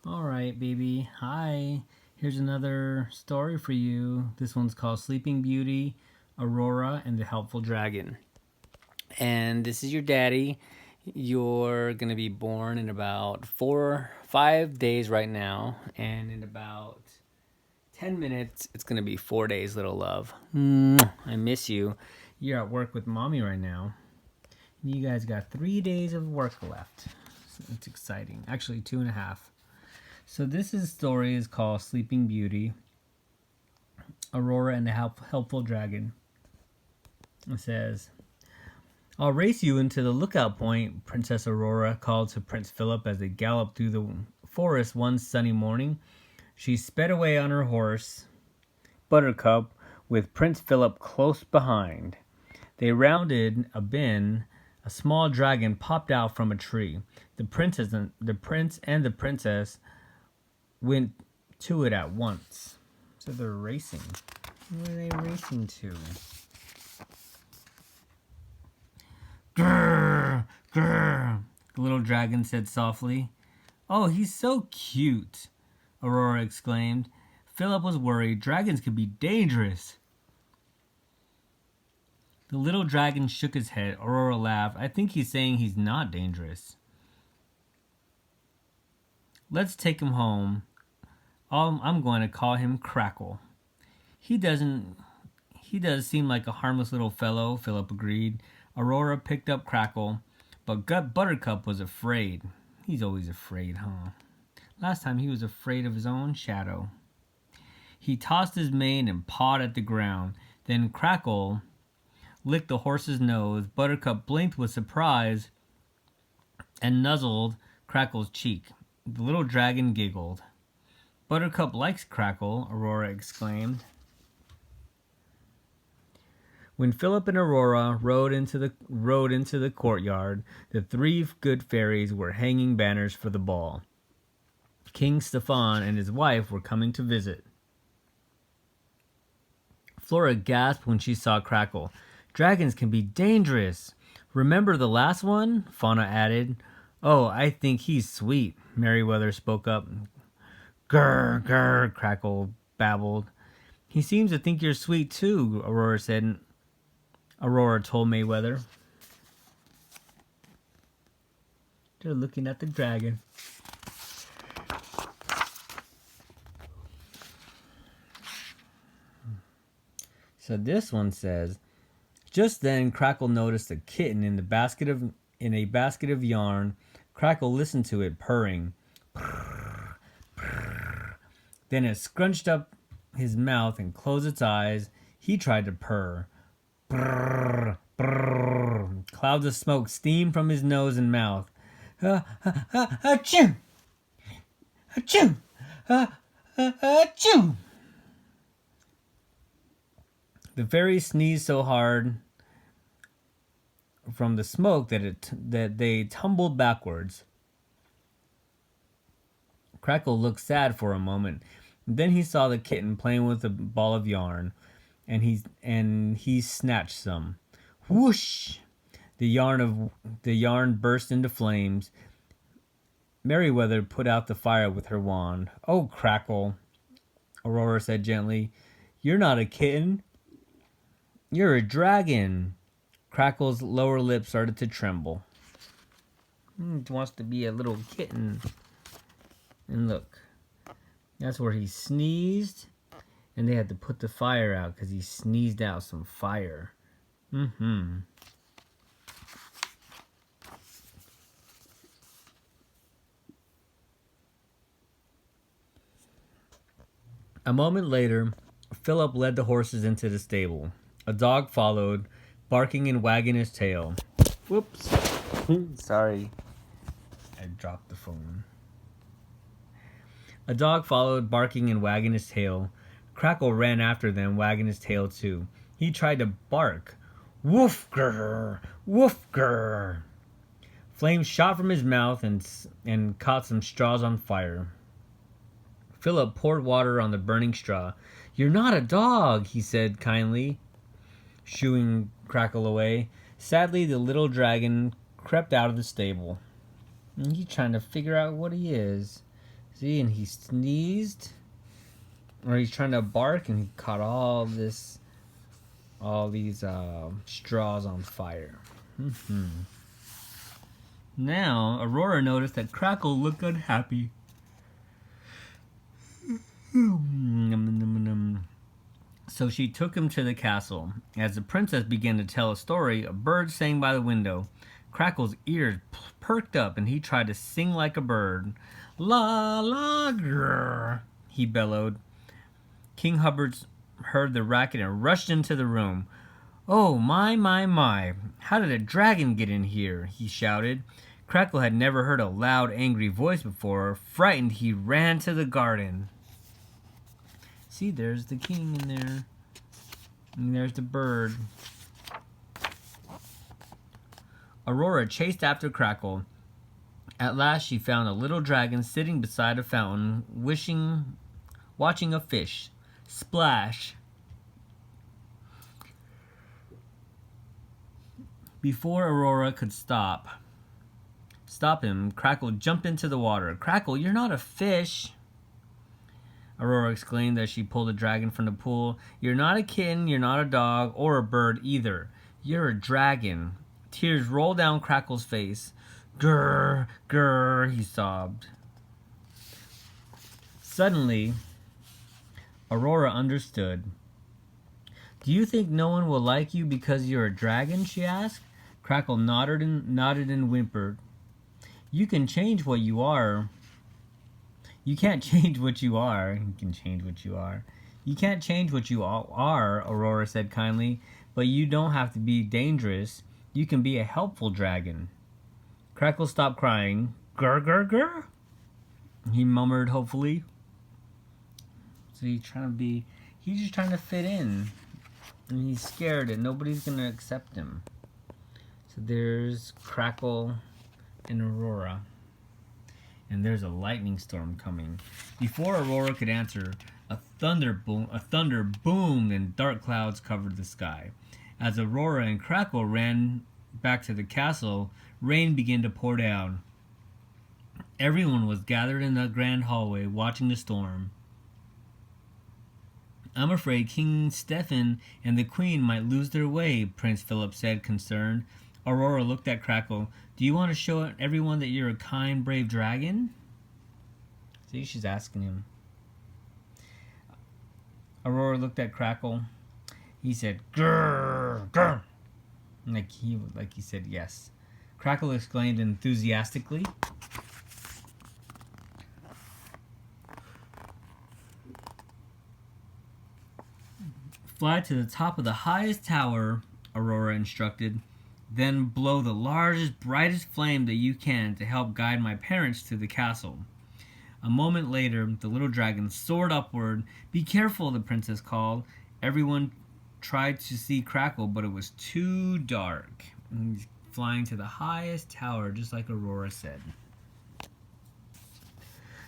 Alright, baby. Hi. Here's another story for you. This one's called Sleeping Beauty, Aurora, and the Helpful Dragon. And this is your daddy. You're going to be born in about 5 days right now. And in about 10 minutes, it's going to be 4 days, little love. I miss you. You're at work with mommy right now. You guys got 3 days of work left. It's exciting. Actually, 2.5. So story is called Sleeping Beauty, Aurora and the Helpful Dragon. It says, "I'll race you into the lookout point," Princess Aurora called to Prince Philip as they galloped through the forest one sunny morning. She sped away on her horse, Buttercup, with Prince Philip close behind. They rounded a bend. A small dragon popped out from a tree. The prince and the princess went to it at once. So they're racing. Where are they racing to? Grrr, grrr, the little dragon said softly. "Oh, he's so cute," Aurora exclaimed. Philip was worried. Dragons could be dangerous. The little dragon shook his head. Aurora laughed. "I think he's saying he's not dangerous." "Let's take him home. I'm going to call him Crackle. He does seem like a harmless little fellow," Philip agreed. Aurora picked up Crackle, but Buttercup was afraid. He's always afraid, huh? Last time he was afraid of his own shadow. He tossed his mane and pawed at the ground. Then Crackle licked the horse's nose. Buttercup blinked with surprise and nuzzled Crackle's cheek. The little dragon giggled. "Buttercup likes Crackle," Aurora exclaimed. When Philip and Aurora rode into the courtyard, the three good fairies were hanging banners for the ball. King Stefan and his wife were coming to visit. Flora gasped when she saw Crackle. "Dragons can be dangerous. Remember the last one?" Fauna added. "Oh, I think he's sweet," Merryweather spoke up. "Grr, grr," Crackle babbled. "He seems to think you're sweet too," Aurora told Mayweather. They're looking at the dragon. So this one says, "Just then Crackle noticed a kitten in a basket of yarn. Crackle listened to it purring. Purr, purr. Then it scrunched up his mouth and closed its eyes. He tried to purr. Brrr, brrr. Clouds of smoke steamed from his nose and mouth. Achoo! Achoo! Achoo! The fairy sneezed so hard from the smoke that they tumbled backwards. Crackle looked sad for a moment. Then he saw the kitten playing with a ball of yarn, and he snatched some. Whoosh! The yarn burst into flames. Merryweather put out the fire with her wand. "Oh, Crackle," Aurora said gently, "you're not a kitten. You're a dragon." Crackle's lower lip started to tremble. He wants to be a little kitten. And look, that's where he sneezed, and they had to put the fire out because he sneezed out some fire. A moment later, Philip led the horses into the stable. A dog followed, barking and wagging his tail. Whoops. Sorry. I dropped the phone. A dog followed, barking and wagging his tail. Crackle ran after them, wagging his tail too. He tried to bark. Woof grrr, woof grrr. Flames shot from his mouth and caught some straws on fire. Philip poured water on the burning straw. "You're not a dog," he said kindly, shooing Crackle away. Sadly, the little dragon crept out of the stable. He's trying to figure out what he is. See, and he sneezed, or he's trying to bark, and he caught all these straws on fire. Now, Aurora noticed that Crackle looked unhappy. So she took him to the castle. As the princess began to tell a story, a bird sang by the window. Crackle's ears perked up, and he tried to sing like a bird. La la grrr, he bellowed. King Hubbard heard the racket and rushed into the room. Oh, my. How did a dragon get in here? He shouted. Crackle had never heard a loud, angry voice before. Frightened, he ran to the garden. See, there's the king in there. And there's the bird. Aurora chased after Crackle. At last she found a little dragon sitting beside a fountain, watching a fish splash. Before Aurora could stop him, Crackle jumped into the water. Crackle, you're not a fish, Aurora exclaimed as she pulled the dragon from the pool. You're not a kitten, you're not a dog, or a bird either. You're a dragon. Tears rolled down Crackle's face. Grrr, grrr, he sobbed. Suddenly, Aurora understood. Do you think no one will like you because you're a dragon? She asked. Crackle nodded and whimpered. You can change what you are. You can't change what you are. You can change what you are. You can't change what you are, Aurora said kindly, but you don't have to be dangerous. You can be a helpful dragon. Crackle stopped crying. Grr, grr, grr, he murmured hopefully. So he's just trying to fit in. And he's scared that nobody's going to accept him. So there's Crackle and Aurora. And there's a lightning storm coming. Before Aurora could answer, a thunder boomed and dark clouds covered the sky. As Aurora and Crackle ran back to the castle, rain began to pour down. Everyone was gathered in the grand hallway watching the storm. I'm afraid King Stefan and the Queen might lose their way, Prince Philip said, concerned. Aurora looked at Crackle. Do you want to show everyone that you're a kind, brave dragon? See, she's asking him. Aurora looked at Crackle. He said, grrr, grrr. Like he said yes. Crackle exclaimed enthusiastically. Fly to the top of the highest tower, Aurora instructed. Then blow the largest, brightest flame that you can to help guide my parents to the castle. A moment later, the little dragon soared upward. Be careful, the princess called. Everyone tried to see Crackle, but it was too dark. And he's flying to the highest tower, just like Aurora said.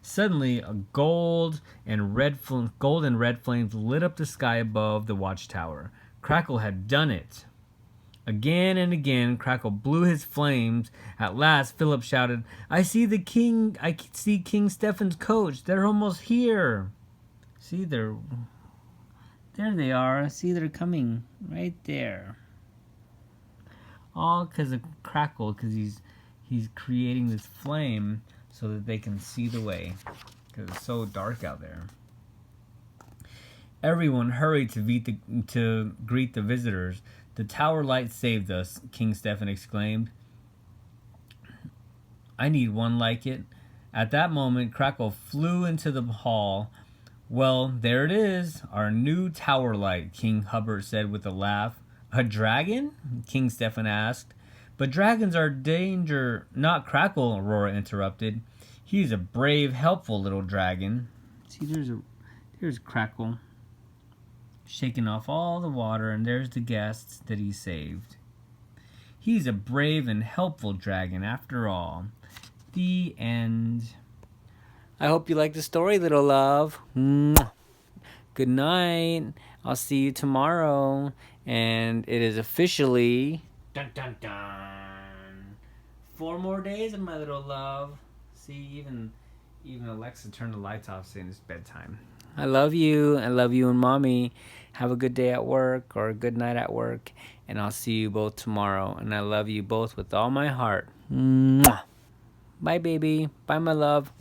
Suddenly, a gold and red flames lit up the sky above the watchtower. Crackle had done it. Again and again, Crackle blew his flames. At last, Philip shouted, I see King Stefan's coach. They're almost here. See, there they are. See, they're coming right there. All because of Crackle, because he's creating this flame so that they can see the way, because it's so dark out there. Everyone hurried to greet the visitors. The tower light saved us, King Stefan exclaimed. I need one like it. At that moment, Crackle flew into the hall. Well, there it is, our new tower light, King Hubbard said with a laugh. A dragon? King Stefan asked. But dragons are danger, not Crackle, Aurora interrupted. He's a brave, helpful little dragon. See, there's Crackle, shaking off all the water, and there's the guests that he saved. He's a brave and helpful dragon after all. The end. I hope you liked the story, little love. Mwah. Good night. I'll see you tomorrow. And it is officially... Dun, dun, dun. 4 more days of my little love. See, Even Alexa turned the lights off saying it's bedtime. I love you. I love you and Mommy. Have a good day at work or a good night at work. And I'll see you both tomorrow. And I love you both with all my heart. Mwah. Bye, baby. Bye, my love.